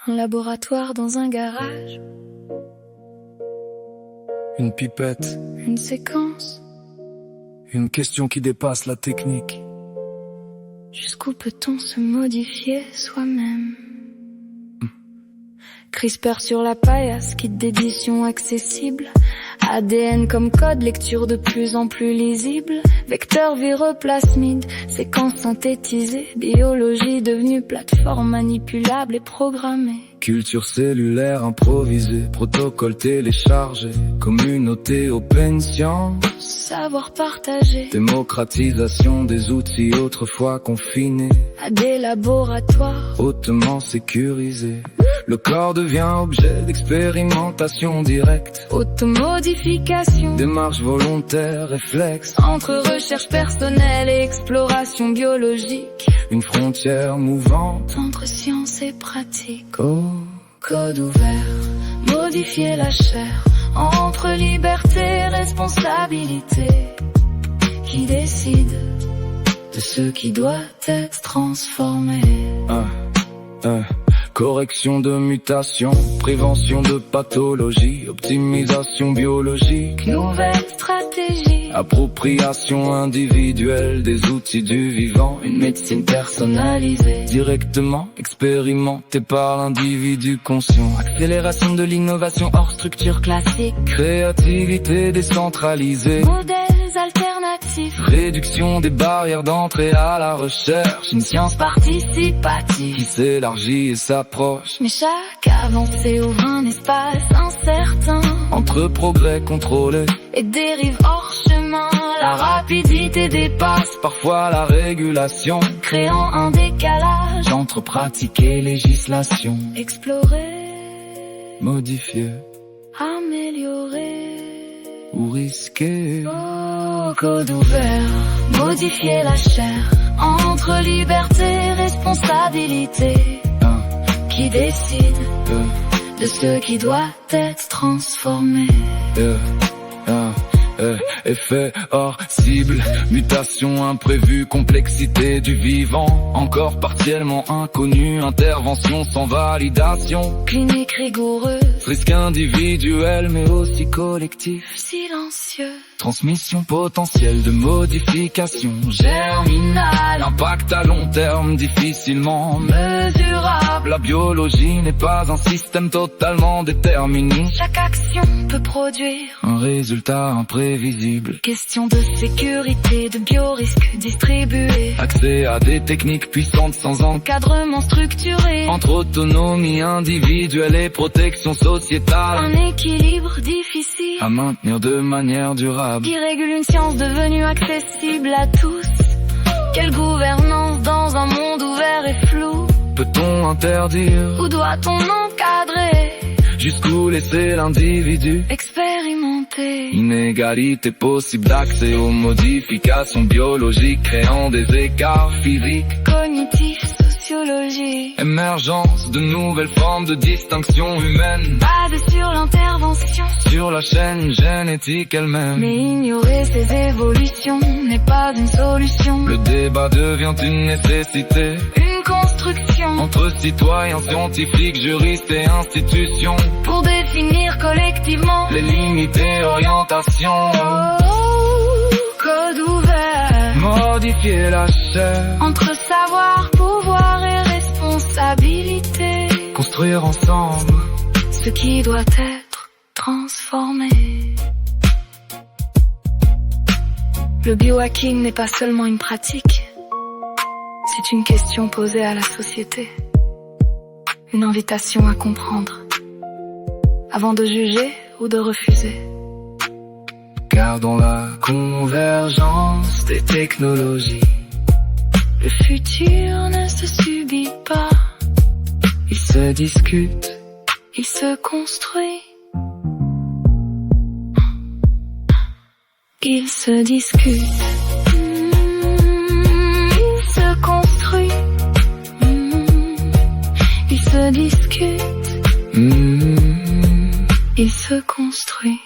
Un laboratoire dans un garage. Une pipette. Une séquence. Une question qui dépasse la technique. Jusqu'où peut-on se modifier soi-même? CRISPR sur la paillasse, kit d'édition accessible. ADN comme code, lecture de plus en plus lisible. Vecteur viroplasmide, séquence synthétisée. Biologie devenue plateforme manipulable et programmée. Culture cellulaire improvisée, protocole téléchargé, communauté open science. Savoir partagé. Démocratisation des outils autrefois confinés À des laboratoires hautement sécurisés. Le corps devient objet d'expérimentation directe. Automodification. Démarche volontaire, réflexe. Entre recherche personnelle et exploration biologique. Une frontière mouvante Entre science et pratique. Oh. Code ouvert. Modifier la chair. Entre liberté et responsabilité. Qui décide de ce qui doit être transformé? Correction de mutation, prévention de pathologie, optimisation biologique, Nouvelle stratégie. appropriation individuelle des outils du vivant, une médecine personnalisée, directement expérimentée par l'individu conscient. Accélération de l'innovation hors structure classique, créativité décentralisée, Modèles alternatifs. réduction des barrières d'entrée à la recherche, une science Participatif. qui s'élargit et s'approche. Mais chaque avancée ouvre un espace incertain. Entre progrès contrôlés, Et dérive hors chemin. La rapidité dépasse, parfois la régulation, créant un décalage. entre pratique et législation. Explorer, Modifier améliorer. ou risquer. Oh, code ouvert. Modifier la chair. Entre liberté et responsabilité. Qui décide de ce qui doit être transformé? Effet hors cible, mutation imprévue, complexité du vivant, encore partiellement inconnue, intervention sans validation, Clinique rigoureuse. risque individuel mais aussi collectif, Silencieux. transmission potentielle de modification germinale, impact à long terme difficilement mesurable. La biologie n'est pas un système totalement déterminé, Chaque action peut produire un résultat imprévisible. question de sécurité, de biorisques distribués. Accès à des techniques puissantes sans Encadrement structuré. entre autonomie individuelle et protection sociétale, Un équilibre difficile à maintenir de manière durable. qui régule une science devenue accessible à tous. Quelle gouvernance dans un monde ouvert et flou? Peut-on interdire? Où doit-on encadrer? Jusqu'où laisser l'individu? Expérimenter. Inégalité possible d'accès aux modifications biologiques, créant des écarts physiques. Cognitif, sociologie. Émergence de nouvelles formes de distinction humaine, Basé sur l'intervention. sur la chaîne génétique elle-même. Mais ignorer ces évolutions n'est pas une solution. Le débat devient une nécessité, Une construction entre citoyens, scientifiques, juristes et institutions, pour définir collectivement les limites et orientations. Code ouvert. Modifier la chair, Entre savoir, pouvoir et responsabilité. construire ensemble Ce qui doit être transformé. Le biohacking n'est pas seulement une pratique. C'est une question posée à la société. Une invitation à comprendre. Avant de juger ou de refuser. Gardons la convergence des technologies. Le futur ne se subit pas. Il se discute, Il se construit. Il se discute. Il se construit. Il se discute. Il se construit.